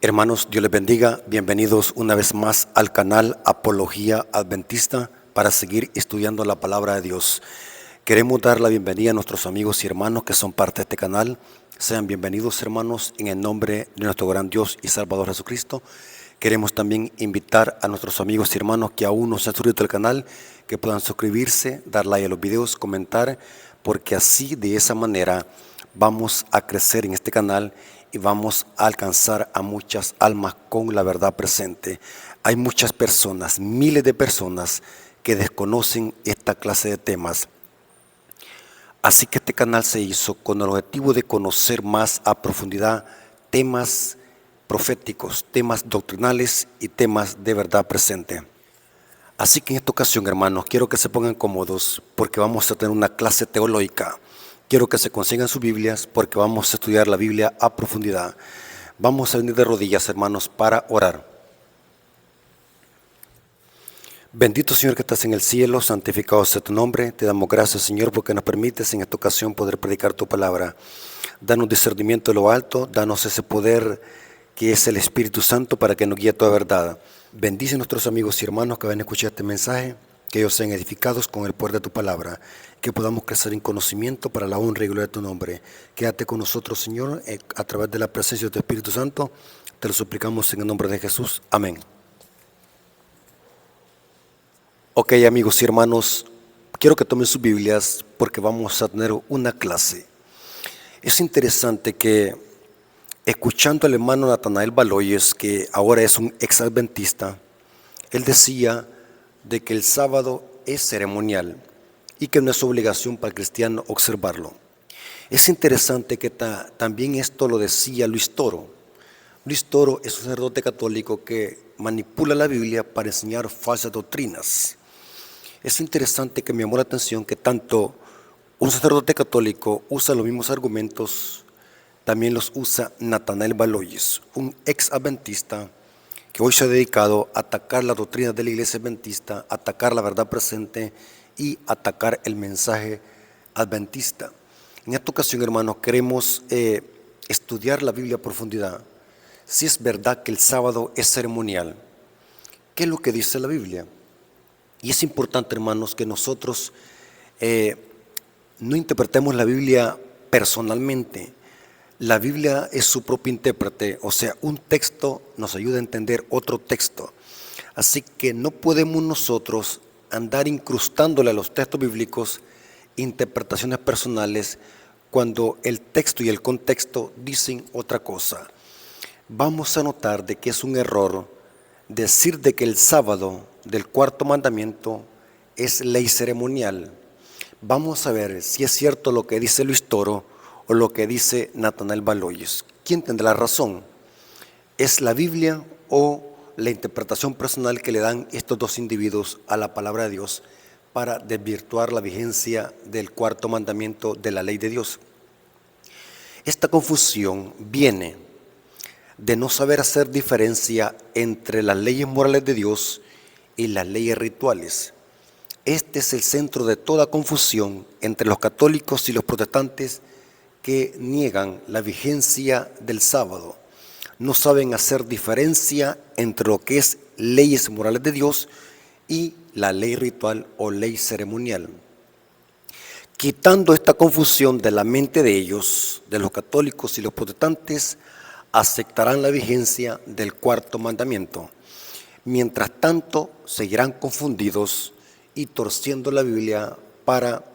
Hermanos, Dios les bendiga. Bienvenidos una vez más al canal Apología Adventista para seguir estudiando la palabra de Dios. Queremos dar la bienvenida a nuestros amigos y hermanos que son parte de este canal. Sean bienvenidos, hermanos, en el nombre de nuestro gran Dios y Salvador Jesucristo. Queremos también invitar a nuestros amigos y hermanos que aún no se han suscrito al canal, que puedan suscribirse, dar like a los videos, comentar, porque así, de esa manera, vamos a crecer en este canal y vamos a alcanzar a muchas almas con la verdad presente. Hay muchas personas, miles de personas que desconocen esta clase de temas. Así que este canal se hizo con el objetivo de conocer más a profundidad temas proféticos, temas doctrinales y temas de verdad presente. Así que en esta ocasión, hermanos, quiero que se pongan cómodos porque vamos a tener una clase teológica. Quiero que se consigan sus Biblias porque vamos a estudiar la Biblia a profundidad. Vamos a venir de rodillas, hermanos, para orar. Bendito Señor que estás en el cielo, santificado sea tu nombre. Te damos gracias, Señor, porque nos permites en esta ocasión poder predicar tu palabra. Danos discernimiento de lo alto, danos ese poder que es el Espíritu Santo para que nos guíe a toda verdad. Bendice a nuestros amigos y hermanos que van a escuchar este mensaje, que ellos sean edificados con el poder de tu palabra, que podamos crecer en conocimiento para la honra y gloria de tu nombre. Quédate con nosotros, Señor, a través de la presencia de tu Espíritu Santo. Te lo suplicamos en el nombre de Jesús. Amén. Ok, amigos y hermanos, quiero que tomen sus Biblias porque vamos a tener una clase. Es interesante que, escuchando al hermano Natanael Baloyes, que ahora es un ex-adventista, él decía de que el sábado es ceremonial y que no es obligación para el cristiano observarlo. Es interesante que también esto lo decía Luis Toro. Luis Toro es un sacerdote católico que manipula la Biblia para enseñar falsas doctrinas. Es interesante que me llamó la atención que tanto un sacerdote católico usa los mismos argumentos, también los usa Natanael Baloyes, un ex-adventista que hoy se ha dedicado a atacar la doctrina de la iglesia adventista, atacar la verdad presente y atacar el mensaje adventista. En esta ocasión, hermanos, queremos estudiar la Biblia a profundidad. Si es verdad que el sábado es ceremonial, ¿qué es lo que dice la Biblia? Y es importante, hermanos, que nosotros no interpretemos la Biblia personalmente. La Biblia es su propio intérprete, o sea, un texto nos ayuda a entender otro texto. Así que no podemos nosotros andar incrustándole a los textos bíblicos interpretaciones personales cuando el texto y el contexto dicen otra cosa. Vamos a notar de que es un error decir de que el sábado del cuarto mandamiento es ley ceremonial. Vamos a ver si es cierto lo que dice Luis Toro o lo que dice Natanael Baloyes. ¿Quién tendrá razón? ¿Es la Biblia o la interpretación personal que le dan estos dos individuos a la palabra de Dios para desvirtuar la vigencia del cuarto mandamiento de la ley de Dios? Esta confusión viene de no saber hacer diferencia entre las leyes morales de Dios y las leyes rituales. Este es el centro de toda confusión entre los católicos y los protestantes que niegan la vigencia del sábado. No saben hacer diferencia entre lo que es leyes morales de Dios y la ley ritual o ley ceremonial. Quitando esta confusión de la mente de ellos, de los católicos y los protestantes, aceptarán la vigencia del cuarto mandamiento. Mientras tanto, seguirán confundidos y torciendo la Biblia para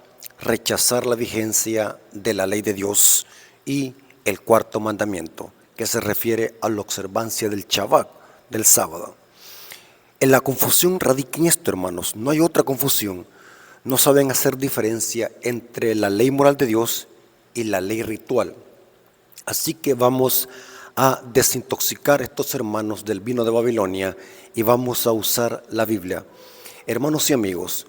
rechazar la vigencia de la ley de Dios y el cuarto mandamiento, que se refiere a la observancia del Shabbat, del sábado. En la confusión radica en esto, hermanos, no hay otra confusión. No saben hacer diferencia entre la ley moral de Dios y la ley ritual. Así que vamos a desintoxicar a estos hermanos del vino de Babilonia y vamos a usar la Biblia. Hermanos y amigos,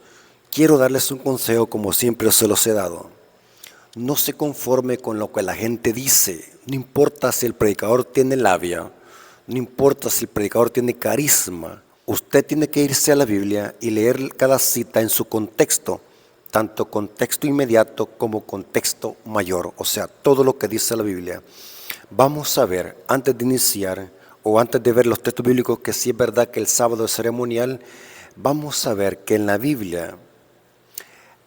quiero darles un consejo como siempre se los he dado. No se conforme con lo que la gente dice, no importa si el predicador tiene labia, no importa si el predicador tiene carisma. Usted tiene que irse a la Biblia y leer cada cita en su contexto, tanto contexto inmediato como contexto mayor, o sea, todo lo que dice la Biblia. Vamos a ver, antes de iniciar, o antes de ver los textos bíblicos, que sí es verdad que el sábado es ceremonial, vamos a ver que en la Biblia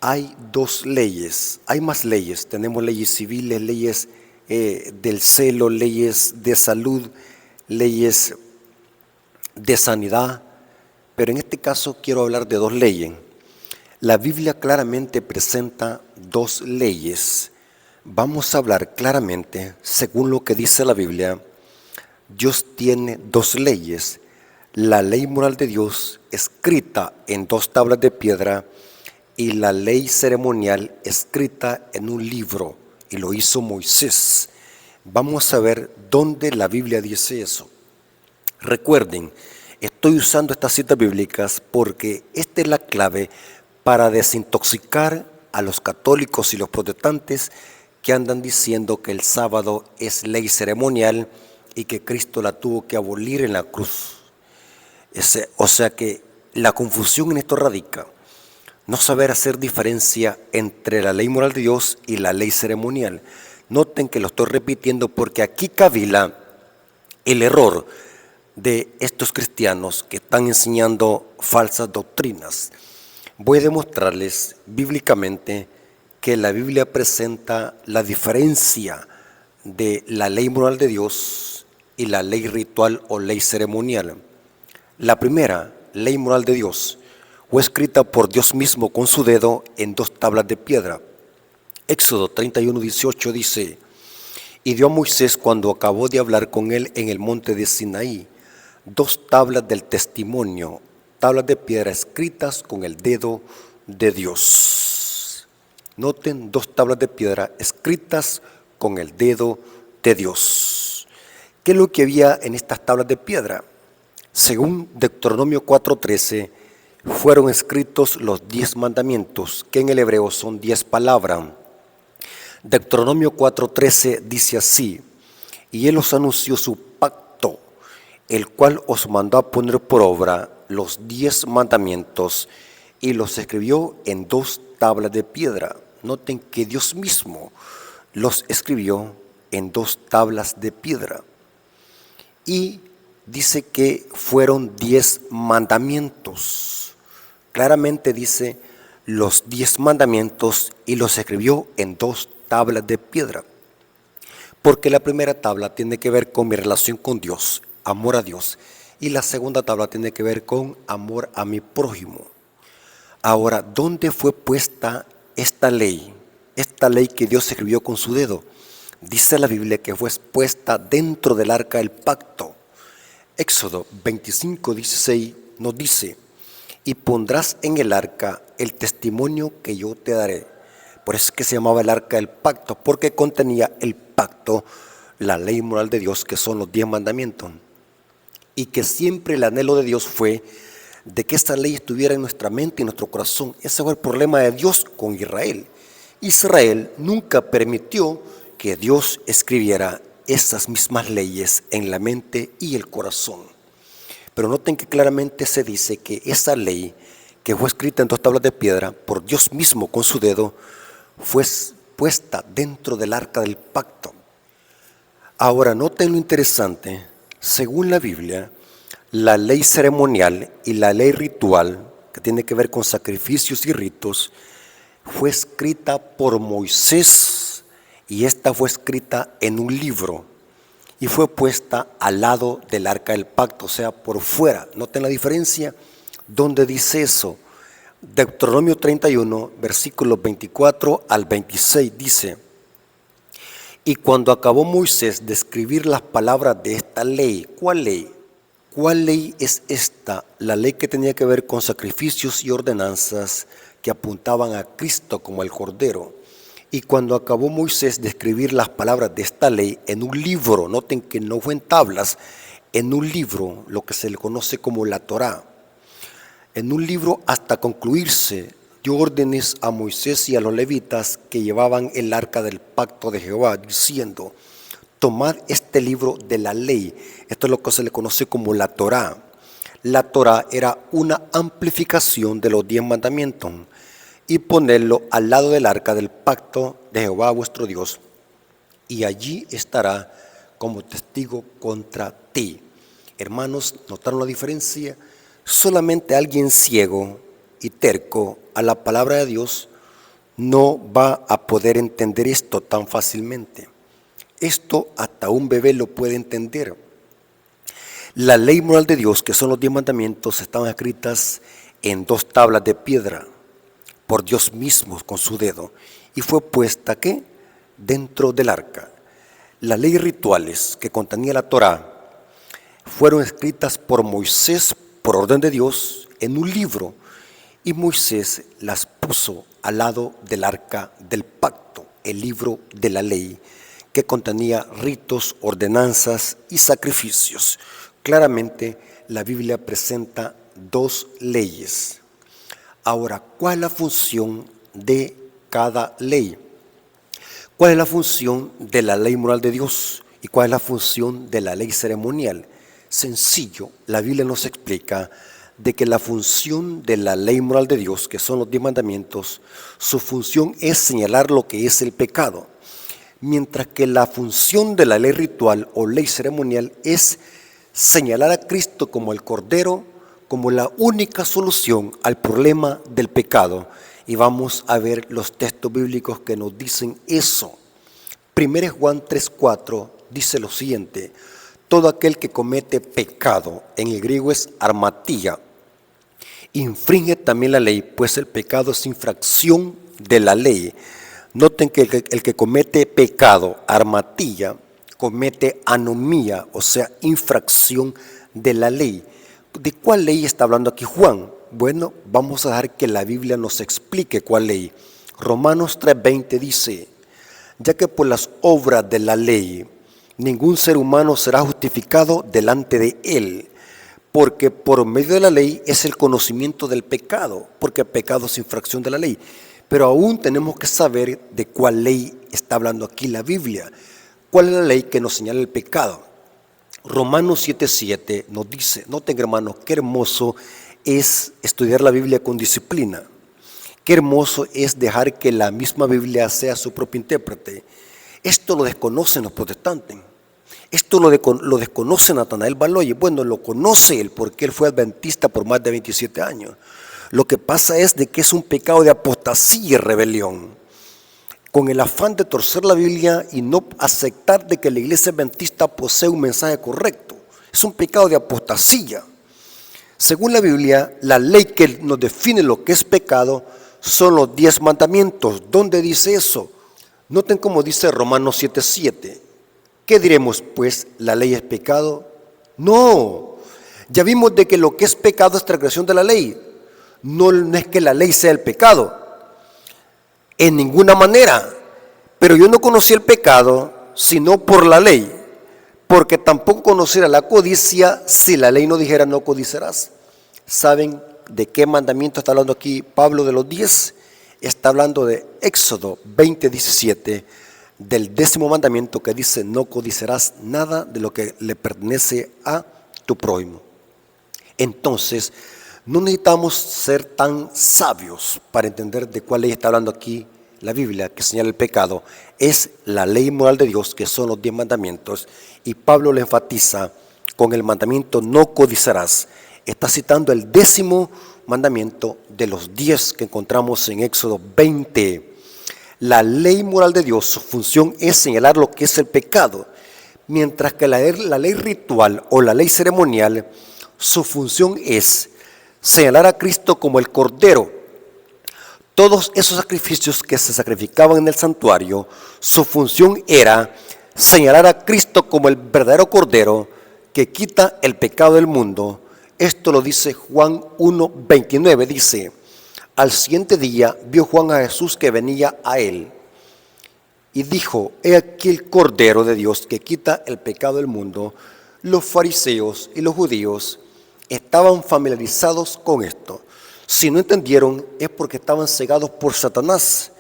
hay dos leyes, hay más leyes, tenemos leyes civiles, leyes del celo, leyes de salud, leyes de sanidad, pero en este caso quiero hablar de dos leyes. La Biblia claramente presenta dos leyes. Vamos a hablar claramente, según lo que dice la Biblia, Dios tiene dos leyes. La ley moral de Dios escrita en dos tablas de piedra y la ley ceremonial escrita en un libro, y lo hizo Moisés. Vamos a ver dónde la Biblia dice eso. Recuerden, estoy usando estas citas bíblicas porque esta es la clave para desintoxicar a los católicos y los protestantes que andan diciendo que el sábado es ley ceremonial y que Cristo la tuvo que abolir en la cruz. O sea que la confusión en esto radica. No saber hacer diferencia entre la ley moral de Dios y la ley ceremonial. Noten que lo estoy repitiendo porque aquí cavila el error de estos cristianos que están enseñando falsas doctrinas. Voy a demostrarles bíblicamente que la Biblia presenta la diferencia de la ley moral de Dios y la ley ritual o ley ceremonial. La primera, ley moral de Dios, fue escrita por Dios mismo con su dedo en dos tablas de piedra. Éxodo 31:18 dice: y dio a Moisés, cuando acabó de hablar con él en el monte de Sinaí, dos tablas del testimonio, tablas de piedra escritas con el dedo de Dios. Noten, dos tablas de piedra escritas con el dedo de Dios. ¿Qué es lo que había en estas tablas de piedra? Según Deuteronomio 4:13, fueron escritos los 10 mandamientos, que en el hebreo son 10 palabras. Deuteronomio 4:13 dice así: y él os anunció su pacto, el cual os mandó a poner por obra los 10 mandamientos, y los escribió en dos tablas de piedra. Noten que Dios mismo los escribió en dos tablas de piedra. Y dice que fueron 10 mandamientos. Claramente dice los 10 mandamientos y los escribió en dos tablas de piedra. Porque la primera tabla tiene que ver con mi relación con Dios, amor a Dios. Y la segunda tabla tiene que ver con amor a mi prójimo. Ahora, ¿dónde fue puesta esta ley? Esta ley que Dios escribió con su dedo. Dice la Biblia que fue puesta dentro del arca del pacto. Éxodo 25:16 nos dice: y pondrás en el arca el testimonio que yo te daré. Por eso es que se llamaba el arca del pacto, porque contenía el pacto, la ley moral de Dios, que son los 10 mandamientos. Y que siempre el anhelo de Dios fue de que esta ley estuviera en nuestra mente y en nuestro corazón. Ese fue el problema de Dios con Israel. Israel nunca permitió que Dios escribiera esas mismas leyes en la mente y el corazón. Pero noten que claramente se dice que esa ley, que fue escrita en dos tablas de piedra por Dios mismo con su dedo, fue puesta dentro del arca del pacto. Ahora, noten lo interesante. Según la Biblia, la ley ceremonial y la ley ritual, que tiene que ver con sacrificios y ritos, fue escrita por Moisés, y esta fue escrita en un libro y fue puesta al lado del arca del pacto, o sea, por fuera. Noten la diferencia. ¿Dónde dice eso? Deuteronomio 31, versículos 24 al 26 dice: y cuando acabó Moisés de escribir las palabras de esta ley. ¿Cuál ley? ¿Cuál ley es esta? La ley que tenía que ver con sacrificios y ordenanzas que apuntaban a Cristo como el Cordero. Y cuando acabó Moisés de escribir las palabras de esta ley en un libro, noten que no fue en tablas, en un libro, lo que se le conoce como la Torá. En un libro, hasta concluirse, dio órdenes a Moisés y a los levitas que llevaban el arca del pacto de Jehová, diciendo: tomad este libro de la ley. Esto es lo que se le conoce como la Torá. La Torá era una amplificación de los 10 mandamientos, y ponerlo al lado del arca del pacto de Jehová vuestro Dios, y allí estará como testigo contra ti. Hermanos, ¿notaron la diferencia? Solamente alguien ciego y terco a la palabra de Dios no va a poder entender esto tan fácilmente. Esto hasta un bebé lo puede entender. La ley moral de Dios, que son los 10 mandamientos, estaban escritas en 2 tablas de piedra por Dios mismo con su dedo, y fue puesta ¿qué? Dentro del arca. Las leyes rituales que contenía la Torá fueron escritas por Moisés por orden de Dios en un libro, y Moisés las puso al lado del arca del pacto, el libro de la ley, que contenía ritos, ordenanzas y sacrificios. Claramente la Biblia presenta 2 leyes. Ahora, ¿cuál es la función de cada ley? ¿Cuál es la función de la ley moral de Dios? ¿Y cuál es la función de la ley ceremonial? Sencillo, la Biblia nos explica de que la función de la ley moral de Dios, que son los 10 mandamientos, su función es señalar lo que es el pecado, mientras que la función de la ley ritual o ley ceremonial es señalar a Cristo como el Cordero, como la única solución al problema del pecado. Y vamos a ver los textos bíblicos que nos dicen eso. 1 Juan 3:4 dice lo siguiente: todo aquel que comete pecado, en el griego es armatía, infringe también la ley, pues el pecado es infracción de la ley. Noten que el que comete pecado, armatía, comete anomía, o sea, infracción de la ley. ¿De cuál ley está hablando aquí Juan? Bueno, vamos a dejar que la Biblia nos explique cuál ley. Romanos 3:20 dice: ya que por las obras de la ley ningún ser humano será justificado delante de él, porque por medio de la ley es el conocimiento del pecado, porque el pecado es infracción de la ley. Pero aún tenemos que saber de cuál ley está hablando aquí la Biblia. ¿Cuál es la ley que nos señala el pecado? Romanos 7:7 nos dice, noten hermanos, qué hermoso es estudiar la Biblia con disciplina. Qué hermoso es dejar que la misma Biblia sea su propio intérprete. Esto lo desconocen los protestantes. Esto lo desconoce Natanael Baloy. Bueno, lo conoce él porque él fue adventista por más de 27 años. Lo que pasa es de que es un pecado de apostasía y rebelión. Con el afán de torcer la Biblia y no aceptar de que la iglesia adventista posee un mensaje correcto. Es un pecado de apostasía. Según la Biblia, la ley que nos define lo que es pecado son los 10 mandamientos. ¿Dónde dice eso? Noten cómo dice Romanos 7:7. ¿Qué diremos pues? ¿La ley es pecado? No. Ya vimos de que lo que es pecado es transgresión de la ley. No es que la ley sea el pecado. En ninguna manera. Pero yo no conocí el pecado sino por la ley. Porque tampoco conociera la codicia si la ley no dijera no codiciarás. ¿Saben de qué mandamiento está hablando aquí Pablo de los 10? Está hablando de Éxodo 20:17, del 10º mandamiento que dice no codiciarás nada de lo que le pertenece a tu prójimo. Entonces, no necesitamos ser tan sabios para entender de cuál ley está hablando aquí la Biblia que señala el pecado. Es la ley moral de Dios, que son los 10 mandamientos, y Pablo le enfatiza con el mandamiento no codiciarás. Está citando el 10º mandamiento de los 10 que encontramos en Éxodo 20. La ley moral de Dios, su función es señalar lo que es el pecado, mientras que la ley ritual o la ley ceremonial, su función es señalar a Cristo como el Cordero. Todos esos sacrificios que se sacrificaban en el santuario, su función era señalar a Cristo como el verdadero Cordero que quita el pecado del mundo. Esto lo dice Juan 1:29, dice: al siguiente día vio Juan a Jesús que venía a él y dijo: he aquí el Cordero de Dios que quita el pecado del mundo. Los fariseos y los judíos estaban familiarizados con esto. Si no entendieron es porque estaban cegados por Satanás,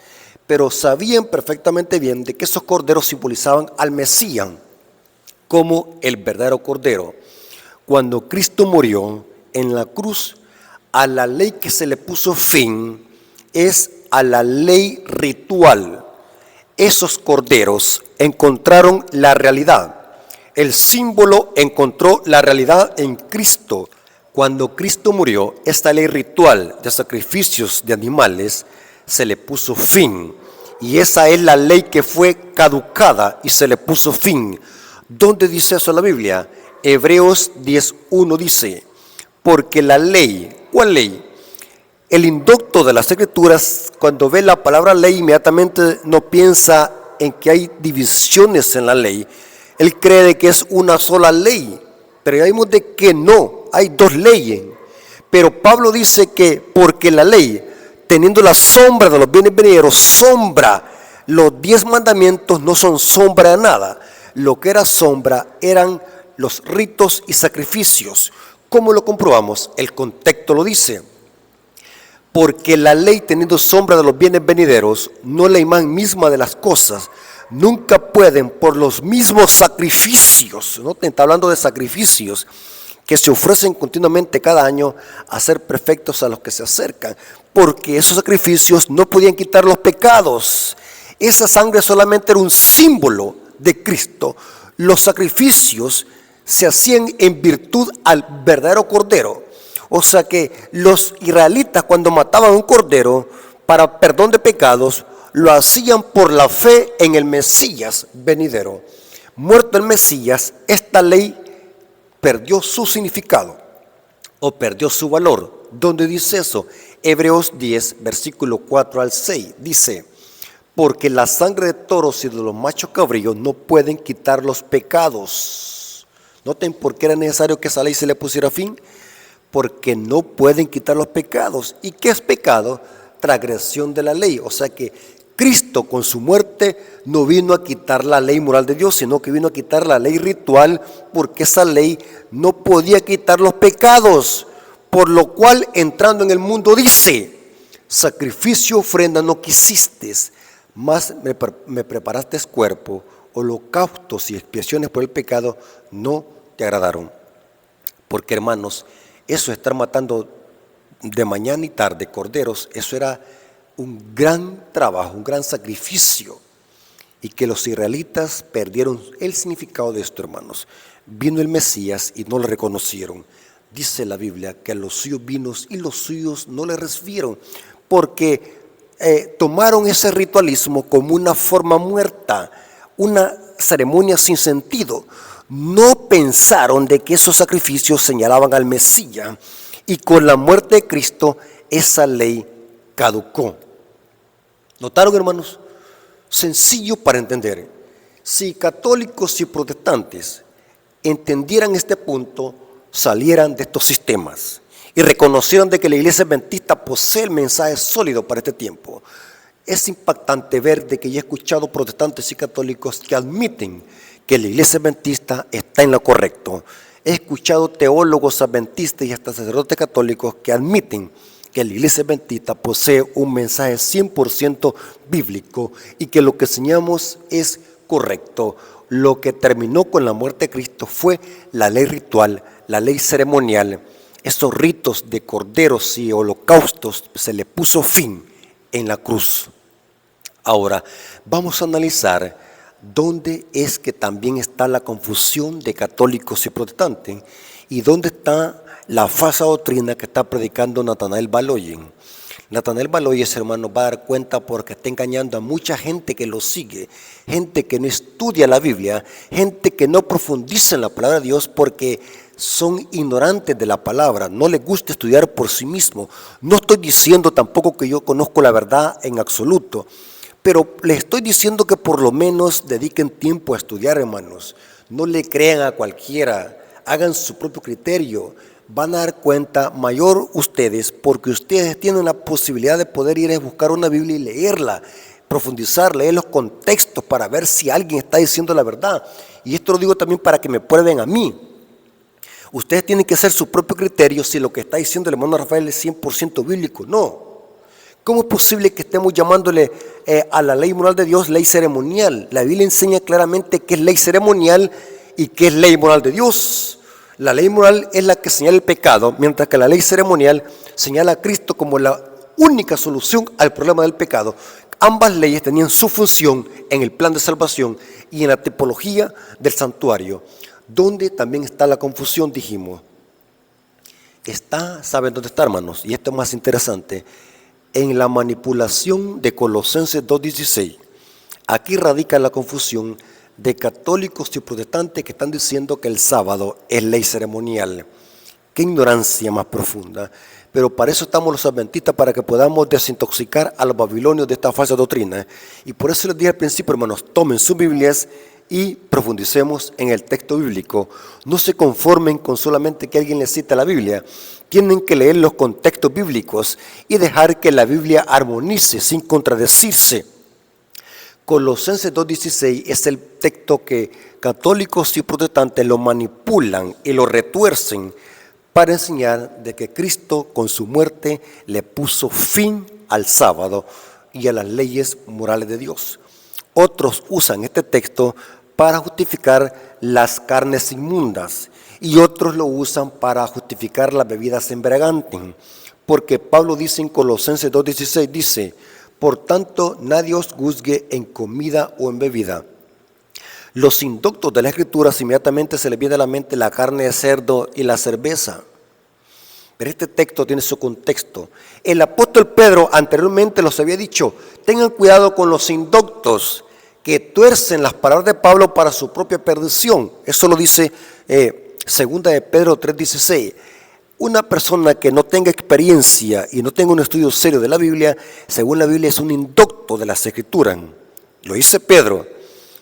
pero sabían perfectamente bien de que esos corderos simbolizaban al Mesías como el verdadero Cordero. Cuando Cristo murió en la cruz, a la ley que se le puso fin es a la ley ritual. Esos corderos encontraron la realidad. el símbolo encontró la realidad en Cristo. Cuando Cristo murió, esta ley ritual de sacrificios de animales se le puso fin. Y esa es la ley que fue caducada y se le puso fin. ¿Dónde dice eso en la Biblia? Hebreos 10:1 dice, porque la ley, ¿cuál ley? El inducto de las Escrituras, cuando ve la palabra ley, inmediatamente no piensa en que hay divisiones en la ley. Él cree de que es una sola ley, pero ya vimos de que no, hay dos leyes. Pero Pablo dice que porque la ley, teniendo la sombra de los bienes venideros, sombra, los 10 mandamientos no son sombra de nada. Lo que era sombra eran los ritos y sacrificios. ¿Cómo lo comprobamos? El contexto lo dice. Porque la ley, teniendo sombra de los bienes venideros, no la imagen misma de las cosas, nunca pueden por los mismos sacrificios, ¿no? Está hablando de sacrificios que se ofrecen continuamente cada año, a ser perfectos a los que se acercan, porque esos sacrificios no podían quitar los pecados. Esa sangre solamente era un símbolo de Cristo. Los sacrificios se hacían en virtud al verdadero cordero. O sea que los israelitas, cuando mataban un cordero para perdón de pecados, lo hacían por la fe en el Mesías venidero. Muerto el Mesías, esta ley perdió su significado o perdió su valor. ¿Dónde dice eso? Hebreos 10, versículo 4 al 6, dice, porque la sangre de toros y de los machos cabríos no pueden quitar los pecados. Noten por qué era necesario que esa ley se le pusiera fin. Porque no pueden quitar los pecados. ¿Y qué es pecado? Transgresión de la ley. O sea que Cristo con su muerte no vino a quitar la ley moral de Dios, sino que vino a quitar la ley ritual, porque esa ley no podía quitar los pecados. Por lo cual, entrando en el mundo, dice, sacrificio, ofrenda no quisiste, mas me preparaste cuerpo, holocaustos y expiaciones por el pecado no te agradaron. Porque, hermanos, eso de estar matando de mañana y tarde corderos, eso era un gran trabajo, un gran sacrificio. Y que los israelitas perdieron el significado de esto, hermanos. Vino el Mesías y no le reconocieron. Dice la Biblia que a los suyos vino y los suyos no le recibieron. Porque tomaron ese ritualismo como una forma muerta, una ceremonia sin sentido. No pensaron de que esos sacrificios señalaban al Mesías, y con la muerte de Cristo esa ley caducó. ¿Notaron, hermanos? Sencillo para entender. Si católicos y protestantes entendieran este punto, salieran de estos sistemas y reconocieran de que la Iglesia Adventista posee el mensaje sólido para este tiempo. Es impactante ver de que ya he escuchado protestantes y católicos que admiten que la Iglesia Adventista está en lo correcto. He escuchado teólogos adventistas y hasta sacerdotes católicos que admiten que la Iglesia Adventista posee un mensaje 100% bíblico y que lo que enseñamos es correcto. Lo que terminó con la muerte de Cristo fue la ley ritual, la ley ceremonial. Esos ritos de corderos y holocaustos se le puso fin en la cruz. Ahora, vamos a analizar dónde es que también está la confusión de católicos y protestantes y dónde está la falsa doctrina que está predicando Nathanael Baloyen. Nathanael Baloyen, hermano, va a dar cuenta porque está engañando a mucha gente que lo sigue, gente que no estudia la Biblia, gente que no profundiza en la palabra de Dios porque son ignorantes de la palabra, no les gusta estudiar por sí mismo. No estoy diciendo tampoco que yo conozco la verdad en absoluto, pero les estoy diciendo que por lo menos dediquen tiempo a estudiar, hermanos. No le crean a cualquiera, hagan su propio criterio. Van a dar cuenta mayor ustedes, porque ustedes tienen la posibilidad de poder ir a buscar una Biblia y leerla, profundizar, leer los contextos para ver si alguien está diciendo la verdad. Y esto lo digo también para que me prueben a mí. Ustedes tienen que hacer su propio criterio si lo que está diciendo el hermano Rafael es 100% bíblico. No. ¿Cómo es posible que estemos llamándole a la ley moral de Dios ley ceremonial? La Biblia enseña claramente qué es ley ceremonial y qué es ley moral de Dios. La ley moral es la que señala el pecado, mientras que la ley ceremonial señala a Cristo como la única solución al problema del pecado. Ambas leyes tenían su función en el plan de salvación y en la tipología del santuario, donde también está la confusión, dijimos. ¿Saben dónde está, hermanos? Y esto es más interesante, en la manipulación de Colosenses 2:16. Aquí radica la confusión de católicos y protestantes que están diciendo que el sábado es ley ceremonial. Qué ignorancia más profunda. Pero para eso estamos los adventistas, para que podamos desintoxicar a los babilonios de esta falsa doctrina. Y por eso les dije al principio, hermanos, tomen sus Biblias y profundicemos en el texto bíblico. No se conformen con solamente que alguien les cite la Biblia. Tienen que leer los contextos bíblicos y dejar que la Biblia armonice sin contradecirse. Colosenses 2:16 es el texto que católicos y protestantes lo manipulan y lo retuercen para enseñar de que Cristo con su muerte le puso fin al sábado y a las leyes morales de Dios. Otros usan este texto para justificar las carnes inmundas y otros lo usan para justificar las bebidas embriagantes, porque Pablo dice en Colosenses 2:16, dice: por tanto, nadie os juzgue en comida o en bebida. Los indoctos de la Escritura inmediatamente se les viene a la mente la carne de cerdo y la cerveza. Pero este texto tiene su contexto. El apóstol Pedro anteriormente los había dicho: tengan cuidado con los indoctos que tuercen las palabras de Pablo para su propia perdición. Eso lo dice segunda de Pedro 3:16. Una persona que no tenga experiencia y no tenga un estudio serio de la Biblia, según la Biblia es un indocto de las Escrituras. Lo dice Pedro.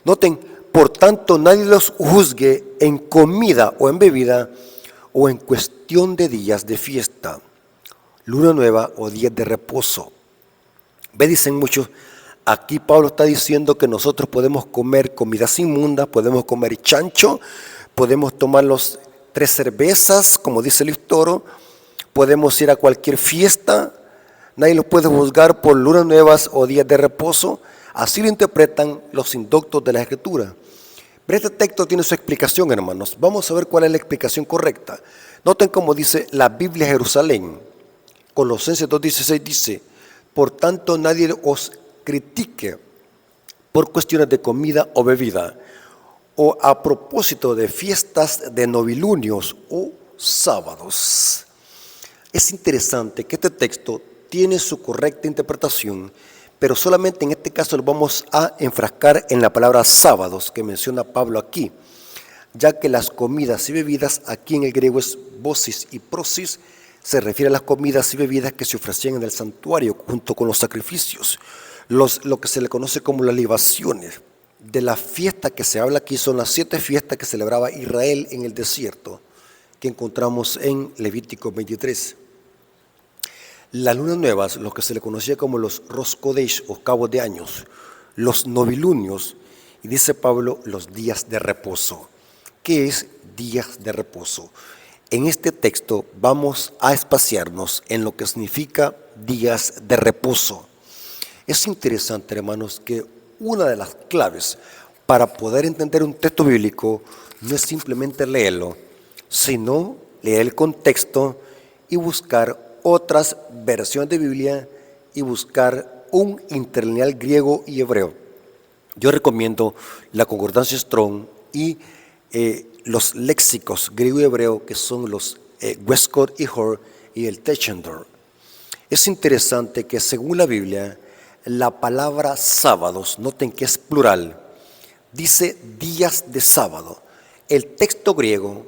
Noten, por tanto nadie los juzgue en comida o en bebida o en cuestión de días de fiesta, luna nueva o días de reposo. Ve, dicen muchos, aquí Pablo está diciendo que nosotros podemos comer comidas inmundas, podemos comer chancho, podemos tomar los 3 cervezas, como dice el Toro, podemos ir a cualquier fiesta, nadie los puede juzgar por lunas nuevas o días de reposo. Así lo interpretan los indoctos de la Escritura. Pero este texto tiene su explicación, hermanos. Vamos a ver cuál es la explicación correcta. Noten cómo dice la Biblia Jerusalén. Colosenses 2:16 dice: por tanto nadie os critique por cuestiones de comida o bebida, o a propósito de fiestas de novilunios o sábados. Es interesante que este texto tiene su correcta interpretación, pero solamente en este caso lo vamos a enfrascar en la palabra sábados que menciona Pablo aquí, ya que las comidas y bebidas, aquí en el griego es bosis y prosis, se refiere a las comidas y bebidas que se ofrecían en el santuario junto con los sacrificios, lo que se le conoce como las libaciones. De la fiesta que se habla aquí son las 7 fiestas que celebraba Israel en el desierto, que encontramos en Levítico 23. Las lunas nuevas, lo que se le conocía como los Rosh Kodesh o cabos de años, los novilunios, y dice Pablo, los días de reposo. ¿Qué es días de reposo? En este texto vamos a espaciarnos en lo que significa días de reposo. Es interesante, hermanos, que una de las claves para poder entender un texto bíblico no es simplemente leerlo, sino leer el contexto y buscar otras versiones de Biblia y buscar un interlineal griego y hebreo. Yo recomiendo la concordancia Strong y los léxicos griego y hebreo, que son los Westcott y Hor y el Techender. Es interesante que según la Biblia, la palabra sábados, noten que es plural, dice días de sábado. El texto griego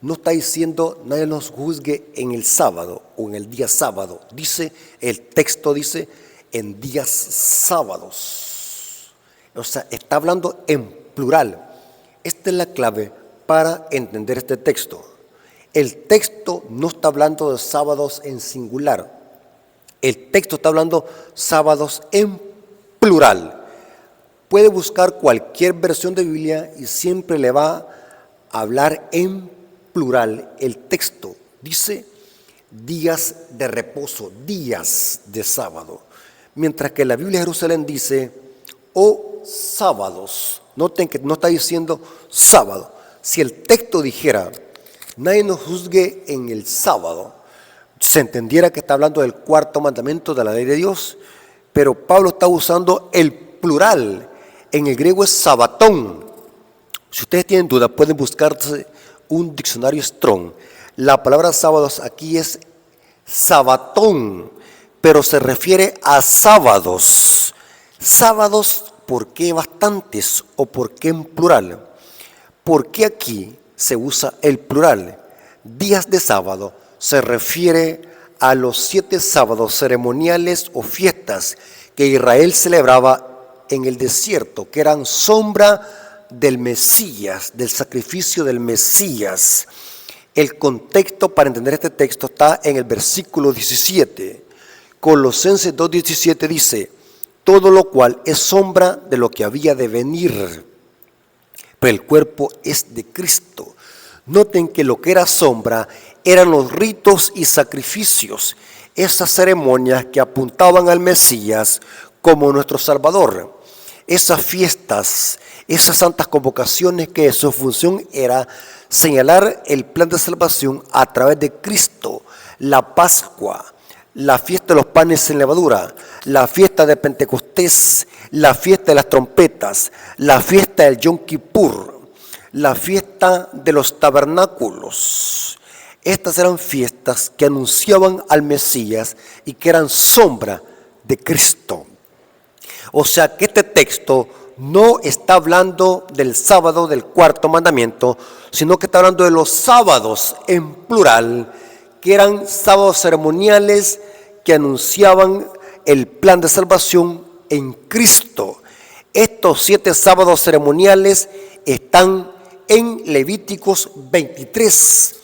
no está diciendo nadie nos juzgue en el sábado o en el día sábado. El texto dice en días sábados. O sea, está hablando en plural. Esta es la clave para entender este texto. El texto no está hablando de sábados en singular. El texto está hablando sábados en plural. Puede buscar cualquier versión de Biblia y siempre le va a hablar en plural. El texto dice días de reposo, días de sábado. Mientras que la Biblia de Jerusalén dice sábados. Noten que no está diciendo sábado. Si el texto dijera nadie nos juzgue en el sábado, se entendiera que está hablando del cuarto mandamiento de la ley de Dios, pero Pablo está usando el plural. En el griego es sabatón. Si ustedes tienen duda, pueden buscarse un diccionario Strong. La palabra sábados aquí es sabatón, pero se refiere a sábados. Sábados, ¿por qué bastantes o por qué en plural? ¿Por qué aquí se usa el plural? Días de sábado se refiere a los 7 sábados ceremoniales o fiestas que Israel celebraba en el desierto, que eran sombra del Mesías, del sacrificio del Mesías. El contexto para entender este texto está en el versículo 17. Colosenses 2:17 dice: todo lo cual es sombra de lo que había de venir, pero el cuerpo es de Cristo. Noten que lo que era sombra eran los ritos y sacrificios, esas ceremonias que apuntaban al Mesías como nuestro Salvador, esas fiestas, esas santas convocaciones que su función era señalar el plan de salvación a través de Cristo. La Pascua, la fiesta de los panes sin levadura, la fiesta de Pentecostés, la fiesta de las trompetas, la fiesta del Yom Kippur, la fiesta de los tabernáculos. Estas eran fiestas que anunciaban al Mesías y que eran sombra de Cristo. O sea que este texto no está hablando del sábado del cuarto mandamiento, sino que está hablando de los sábados en plural, que eran sábados ceremoniales que anunciaban el plan de salvación en Cristo. Estos 7 sábados ceremoniales están en Levíticos 23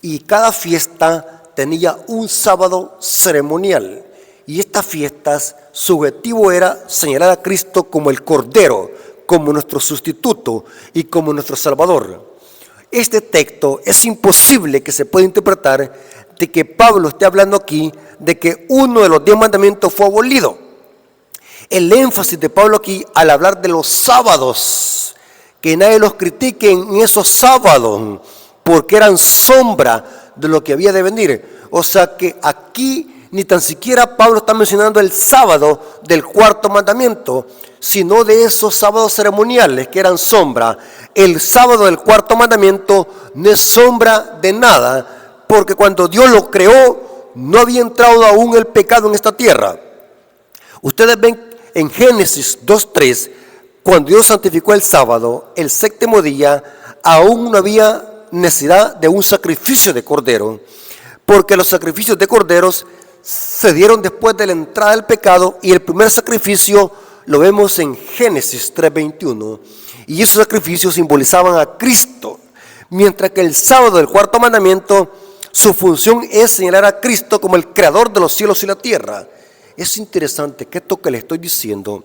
y cada fiesta tenía un sábado ceremonial. Y estas fiestas, su objetivo era señalar a Cristo como el Cordero, como nuestro sustituto y como nuestro Salvador. Este texto es imposible que se pueda interpretar de que Pablo esté hablando aquí de que uno de los 10 mandamientos fue abolido. El énfasis de Pablo aquí al hablar de los sábados, que nadie los critique en esos sábados, porque eran sombra de lo que había de venir. O sea que aquí ni tan siquiera Pablo está mencionando el sábado del cuarto mandamiento, sino de esos sábados ceremoniales que eran sombra. El sábado del cuarto mandamiento no es sombra de nada, porque cuando Dios lo creó, no había entrado aún el pecado en esta tierra. Ustedes ven en Génesis 2:3, cuando Dios santificó el sábado, el 7º día, aún no había necesidad de un sacrificio de cordero, porque los sacrificios de corderos se dieron después de la entrada del pecado, y el primer sacrificio lo vemos en Génesis 3:21, y esos sacrificios simbolizaban a Cristo, mientras que el sábado del cuarto mandamiento, su función es señalar a Cristo como el creador de los cielos y la tierra. Es interesante que esto que le estoy diciendo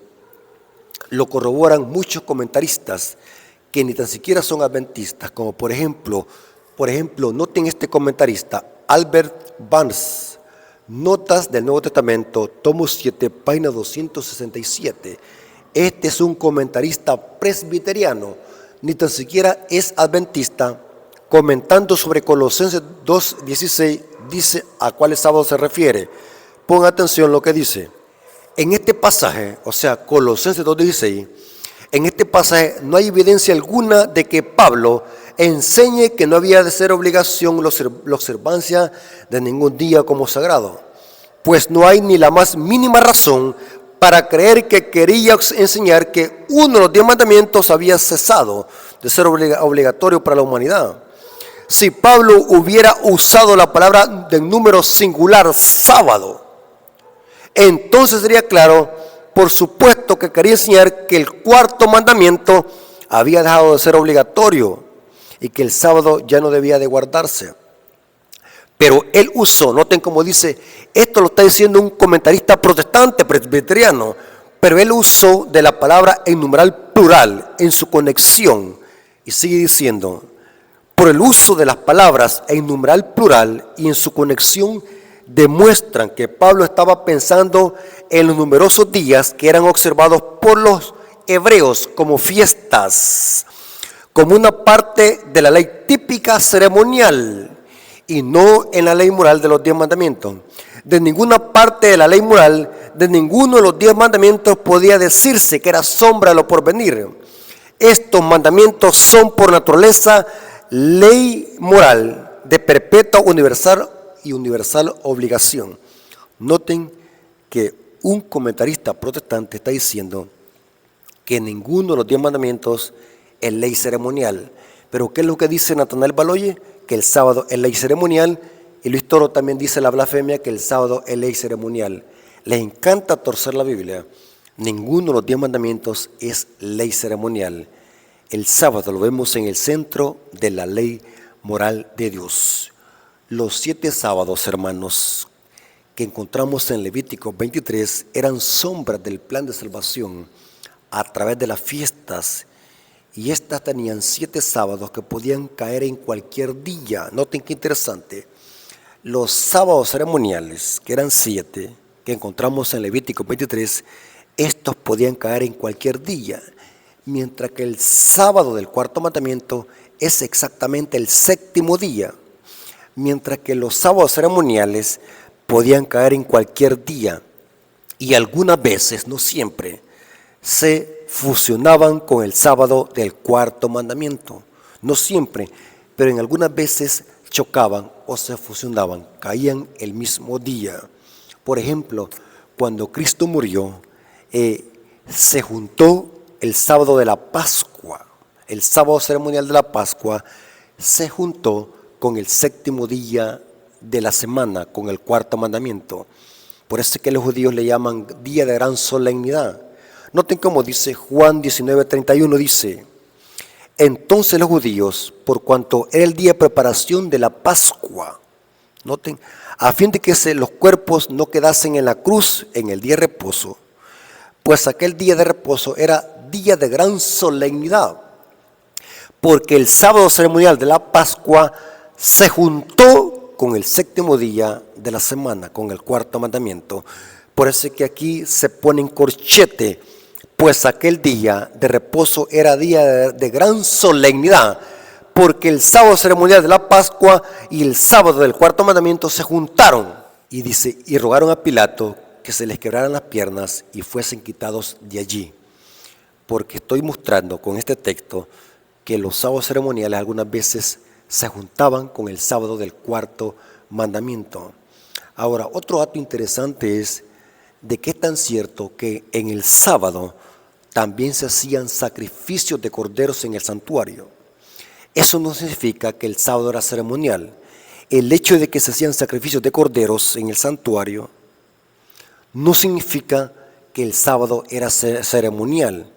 lo corroboran muchos comentaristas que ni tan siquiera son adventistas, como por ejemplo, noten este comentarista, Albert Barnes, Notas del Nuevo Testamento, tomo 7, página 267. Este es un comentarista presbiteriano, ni tan siquiera es adventista, comentando sobre Colosenses 2:16, dice a cuáles sábados se refiere. Pongan atención lo que dice. En este pasaje, o sea, Colosenses 2:16, en este pasaje no hay evidencia alguna de que Pablo enseñe que no había de ser obligación la observancia de ningún día como sagrado, pues no hay ni la más mínima razón para creer que quería enseñar que uno de los 10 mandamientos había cesado de ser obligatorio para la humanidad. Si Pablo hubiera usado la palabra de número singular, sábado, entonces sería claro, por supuesto, que quería enseñar que el cuarto mandamiento había dejado de ser obligatorio y que el sábado ya no debía de guardarse. Pero él usó, noten cómo dice, esto lo está diciendo un comentarista protestante presbiteriano, pero él usó de la palabra en numeral plural en su conexión y sigue diciendo, por el uso de las palabras en numeral plural y en su conexión demuestran que Pablo estaba pensando en los numerosos días que eran observados por los hebreos como fiestas, como una parte de la ley típica ceremonial, y no en la ley moral de los 10 mandamientos. De ninguna parte de la ley moral, de ninguno de los 10 mandamientos podía decirse que era sombra de lo porvenir. Estos mandamientos son por naturaleza ley moral de perpetua universal obligación. Noten que un comentarista protestante está diciendo que ninguno de los 10 mandamientos es ley ceremonial. Pero ¿qué es lo que dice Natanael Baloye? Que el sábado es ley ceremonial, y Luis Toro también dice la blasfemia que el sábado es ley ceremonial. Les encanta torcer la Biblia. Ninguno de los 10 mandamientos es ley ceremonial. El sábado lo vemos en el centro de la ley moral de Dios. Los 7 sábados, hermanos, que encontramos en Levítico 23 eran sombras del plan de salvación a través de las fiestas. Y estas tenían 7 sábados que podían caer en cualquier día. Noten qué interesante. Los sábados ceremoniales, que eran 7, que encontramos en Levítico 23, estos podían caer en cualquier día. Mientras que el sábado del cuarto mandamiento es exactamente el 7º día. Mientras que los sábados ceremoniales podían caer en cualquier día. Y algunas veces, no siempre, se fusionaban con el sábado del cuarto mandamiento. No siempre, pero en algunas veces chocaban o se fusionaban, caían el mismo día. Por ejemplo, cuando Cristo murió, se juntó el sábado de la Pascua. El sábado ceremonial de la Pascua se juntó con el 7º día de la semana, con el cuarto mandamiento. Por eso es que los judíos le llaman día de gran solemnidad. Noten cómo dice Juan 19:31, dice: entonces los judíos, por cuanto era el día de preparación de la Pascua, noten, a fin de que los cuerpos no quedasen en la cruz en el día de reposo, pues aquel día de reposo era día de gran solemnidad, porque el sábado ceremonial de la Pascua se juntó con el 7º día de la semana, con el cuarto mandamiento. Por eso es que aquí se pone en corchete, pues aquel día de reposo era día de gran solemnidad, porque el sábado ceremonial de la Pascua y el sábado del cuarto mandamiento se juntaron. Y dice, y rogaron a Pilato que se les quebraran las piernas y fuesen quitados de allí. Porque estoy mostrando con este texto que los sábados ceremoniales algunas veces se juntaban con el sábado del cuarto mandamiento. Ahora, otro dato interesante es de que es tan cierto que en el sábado también se hacían sacrificios de corderos en el santuario. Eso no significa que el sábado era ceremonial. El hecho de que se hacían sacrificios de corderos en el santuario no significa que el sábado era ceremonial.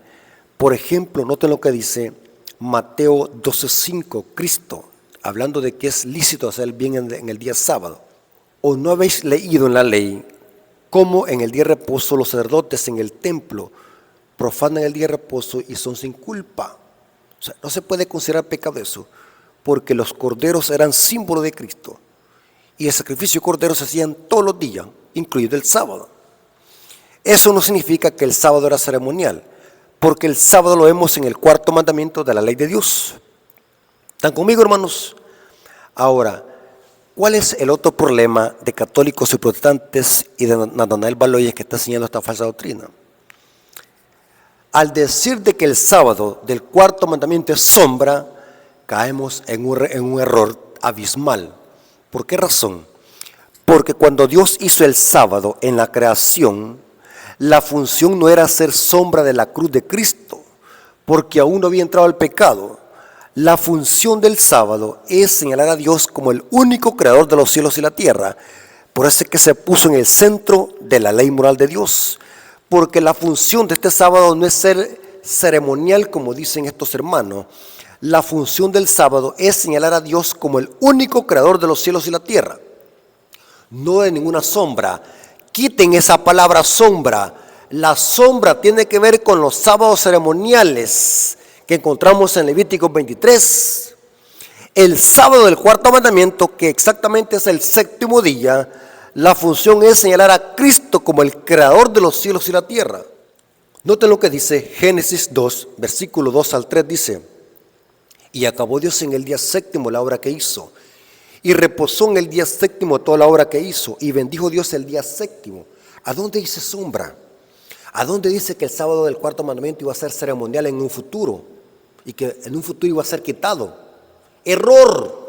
Por ejemplo, noten lo que dice Mateo 12:5, Cristo, hablando de que es lícito hacer el bien en el día sábado. ¿O no habéis leído en la ley cómo en el día de reposo los sacerdotes en el templo profanan el día de reposo y son sin culpa? O sea, no se puede considerar pecado eso, porque los corderos eran símbolo de Cristo. Y el sacrificio de corderos se hacían todos los días, incluido el sábado. Eso no significa que el sábado era ceremonial, porque el sábado lo vemos en el cuarto mandamiento de la ley de Dios. ¿Están conmigo, hermanos? Ahora, ¿cuál es el otro problema de católicos y protestantes y de Natanael Baloye que está enseñando esta falsa doctrina? Al decir de que el sábado del cuarto mandamiento es sombra, caemos en un error abismal. ¿Por qué razón? Porque cuando Dios hizo el sábado en la creación, la función no era ser sombra de la cruz de Cristo, porque aún no había entrado el pecado. La función del sábado es señalar a Dios como el único creador de los cielos y la tierra. Por eso es que se puso en el centro de la ley moral de Dios. Porque la función de este sábado no es ser ceremonial como dicen estos hermanos. La función del sábado es señalar a Dios como el único creador de los cielos y la tierra. No de ninguna sombra. Quiten esa palabra sombra. La sombra tiene que ver con los sábados ceremoniales que encontramos en Levítico 23. El sábado del cuarto mandamiento, que exactamente es el 7º día, la función es señalar a Cristo como el creador de los cielos y la tierra. Noten lo que dice Génesis 2, versículo 2 al 3, dice: y acabó Dios en el día 7º la obra que hizo, Y reposó en el día séptimo toda la obra que hizo, y bendijo Dios el día séptimo. ¿A dónde dice sombra? ¿A dónde dice que el sábado del cuarto mandamiento iba a ser ceremonial en un futuro? Y que en un futuro iba a ser quitado. Error.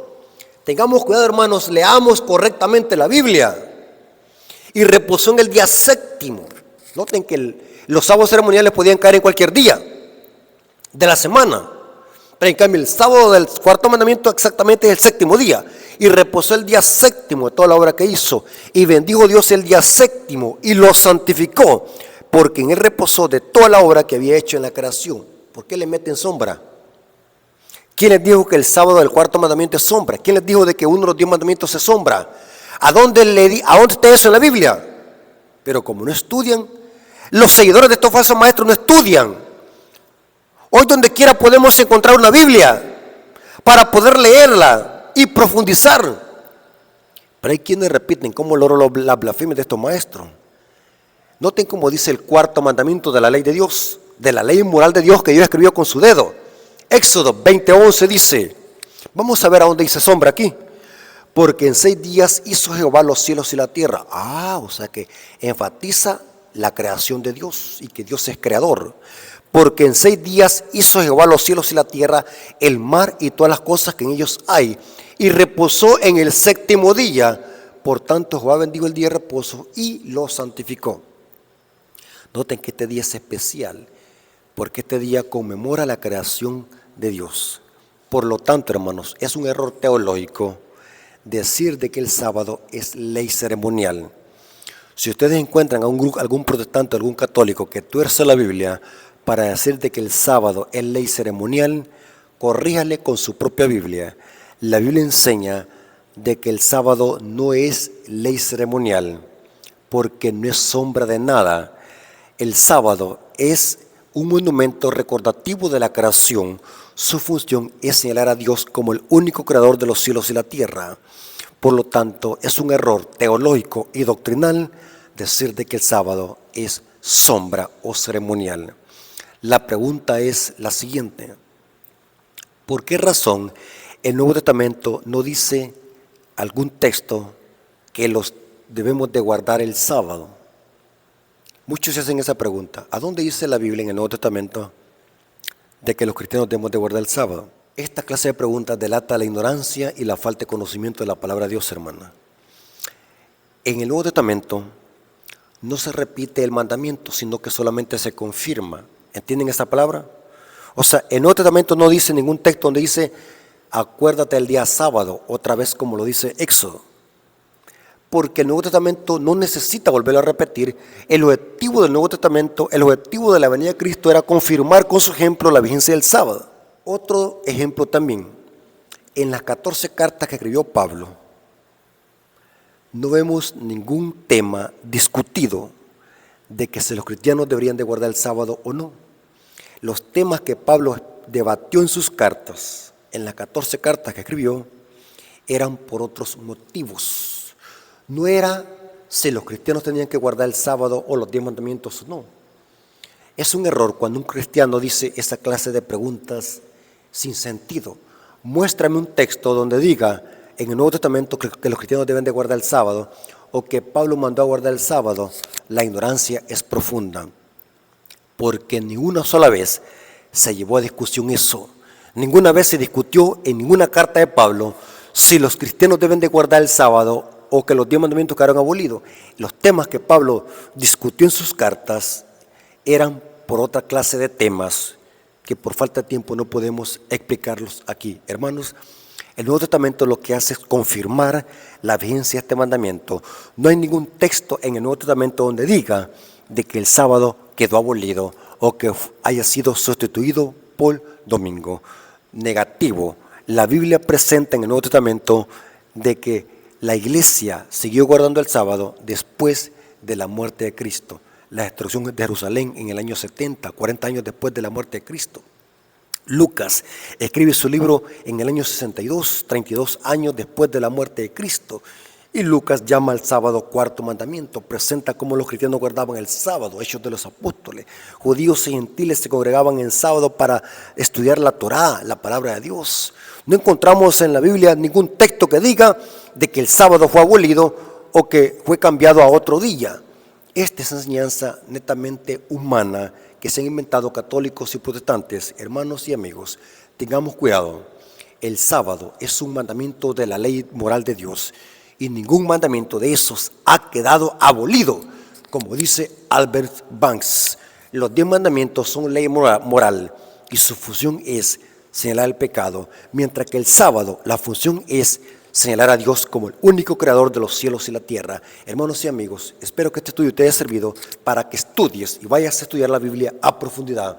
Tengamos cuidado, hermanos, leamos correctamente la Biblia. Y reposó en el día séptimo. Noten que los sábados ceremoniales podían caer en cualquier día de la semana. Pero en cambio el sábado del cuarto mandamiento exactamente es el séptimo día. Y reposó el día séptimo de toda la obra que hizo. Y bendijo Dios el día séptimo y lo santificó, porque en él reposó de toda la obra que había hecho en la creación. ¿Por qué le meten sombra? ¿Quién les dijo que el sábado del cuarto mandamiento es sombra? ¿Quién les dijo de que uno de los 10 mandamientos es sombra? ¿A dónde está eso en la Biblia? Pero como no estudian, los seguidores de estos falsos maestros no estudian. Hoy donde quiera podemos encontrar una Biblia para poder leerla y profundizar. Pero hay quienes repiten como loro las blasfemias de estos maestros. Noten cómo dice el cuarto mandamiento de la ley de Dios, de la ley moral de Dios que Dios escribió con su dedo. Éxodo 20:11 dice, vamos a ver a dónde dice sombra aquí. Porque en 6 días hizo Jehová los cielos y la tierra. O sea que enfatiza la creación de Dios y que Dios es creador. Porque en 6 días hizo Jehová los cielos y la tierra, el mar y todas las cosas que en ellos hay. Y reposó en el séptimo día. Por tanto Jehová bendijo el día de reposo y lo santificó. Noten que este día es especial, porque este día conmemora la creación de Dios. Por lo tanto, hermanos, es un error teológico decir de que el sábado es ley ceremonial. Si ustedes encuentran a algún protestante, algún católico que tuerce la Biblia para decir de que el sábado es ley ceremonial, corríjale con su propia Biblia. La Biblia enseña de que el sábado no es ley ceremonial, porque no es sombra de nada. El sábado es un monumento recordativo de la creación. Su función es señalar a Dios como el único creador de los cielos y la tierra. Por lo tanto, es un error teológico y doctrinal decir de que el sábado es sombra o ceremonial. La pregunta es la siguiente: ¿por qué razón el Nuevo Testamento no dice algún texto que los debemos de guardar el sábado? Muchos se hacen esa pregunta. ¿A dónde dice la Biblia en el Nuevo Testamento de que los cristianos debemos de guardar el sábado? Esta clase de preguntas delata la ignorancia y la falta de conocimiento de la palabra de Dios, hermana. En el Nuevo Testamento no se repite el mandamiento, sino que solamente se confirma. ¿Entienden esa palabra? O sea, el Nuevo Testamento no dice ningún texto donde dice acuérdate el día sábado, otra vez como lo dice Éxodo. Porque el Nuevo Testamento no necesita volverlo a repetir. El objetivo del Nuevo Testamento, el objetivo de la venida de Cristo era confirmar con su ejemplo la vigencia del sábado. Otro ejemplo también, en las 14 cartas que escribió Pablo, no vemos ningún tema discutido de que si los cristianos deberían de guardar el sábado o no. Los temas que Pablo debatió en sus cartas, en las 14 cartas que escribió, eran por otros motivos. No era si los cristianos tenían que guardar el sábado o los 10 mandamientos o no. Es un error cuando un cristiano dice esa clase de preguntas sin sentido. Muéstrame un texto donde diga en el Nuevo Testamento que los cristianos deben de guardar el sábado o que Pablo mandó a guardar el sábado. La ignorancia es profunda, porque ni una sola vez se llevó a discusión eso. Ninguna vez se discutió en ninguna carta de Pablo si los cristianos deben de guardar el sábado o que los 10 mandamientos quedaron abolidos. Los temas que Pablo discutió en sus cartas eran por otra clase de temas que por falta de tiempo no podemos explicarlos aquí. Hermanos, el Nuevo Testamento lo que hace es confirmar la vigencia de este mandamiento. No hay ningún texto en el Nuevo Testamento donde diga de que el sábado quedó abolido o que haya sido sustituido por domingo. Negativo. La Biblia presenta en el Nuevo Testamento de que la iglesia siguió guardando el sábado después de la muerte de Cristo. La destrucción de Jerusalén en el año 70, 40 años después de la muerte de Cristo. Lucas escribe su libro en el año 62, 32 años después de la muerte de Cristo. Y Lucas llama al sábado cuarto mandamiento, presenta cómo los cristianos guardaban el sábado, Hechos de los Apóstoles. Judíos y gentiles se congregaban en sábado para estudiar la Torá, la palabra de Dios. No encontramos en la Biblia ningún texto que diga de que el sábado fue abolido o que fue cambiado a otro día. Esta es enseñanza netamente humana que se han inventado católicos y protestantes. Hermanos y amigos, tengamos cuidado. El sábado es un mandamiento de la ley moral de Dios y ningún mandamiento de esos ha quedado abolido. Como dice Albert Banks, los 10 mandamientos son ley moral y su función es señalar el pecado, mientras que el sábado la función es señalar a Dios como el único creador de los cielos y la tierra. Hermanos y amigos, espero que este estudio te haya servido para que estudies y vayas a estudiar la Biblia a profundidad.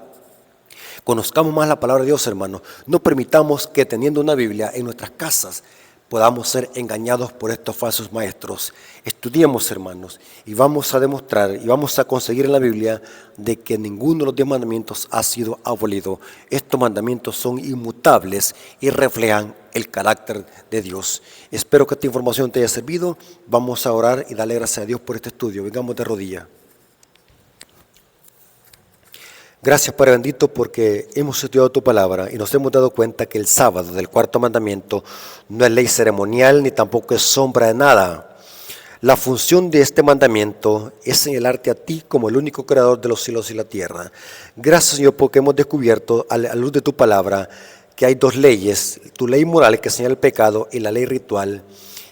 Conozcamos más la palabra de Dios, hermanos. No permitamos que teniendo una Biblia en nuestras casas podamos ser engañados por estos falsos maestros. Estudiemos, hermanos, y vamos a demostrar y vamos a conseguir en la Biblia de que ninguno de los 10 mandamientos ha sido abolido. Estos mandamientos son inmutables y reflejan el carácter de Dios. Espero que esta información te haya servido. Vamos a orar y darle gracias a Dios por este estudio. Vengamos de rodillas. Gracias, Padre bendito, porque hemos estudiado tu palabra y nos hemos dado cuenta que el sábado del cuarto mandamiento no es ley ceremonial ni tampoco es sombra de nada. La función de este mandamiento es señalarte a ti como el único creador de los cielos y la tierra. Gracias, Señor, porque hemos descubierto a la luz de tu palabra que hay 2 leyes, tu ley moral que señala el pecado y la ley ritual,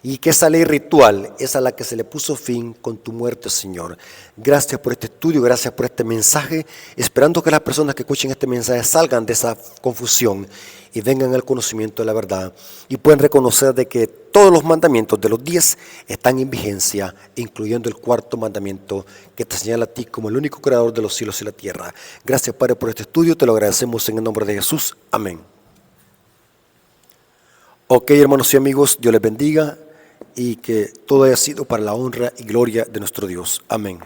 y que esa ley ritual es a la que se le puso fin con tu muerte, Señor. Gracias por este estudio, gracias por este mensaje, esperando que las personas que escuchen este mensaje salgan de esa confusión y vengan al conocimiento de la verdad y puedan reconocer de que todos los mandamientos de los 10 están en vigencia, incluyendo el cuarto mandamiento que te señala a ti como el único creador de los cielos y la tierra. Gracias, Padre, por este estudio, te lo agradecemos en el nombre de Jesús. Amén. Ok, hermanos y amigos, Dios les bendiga y que todo haya sido para la honra y gloria de nuestro Dios. Amén.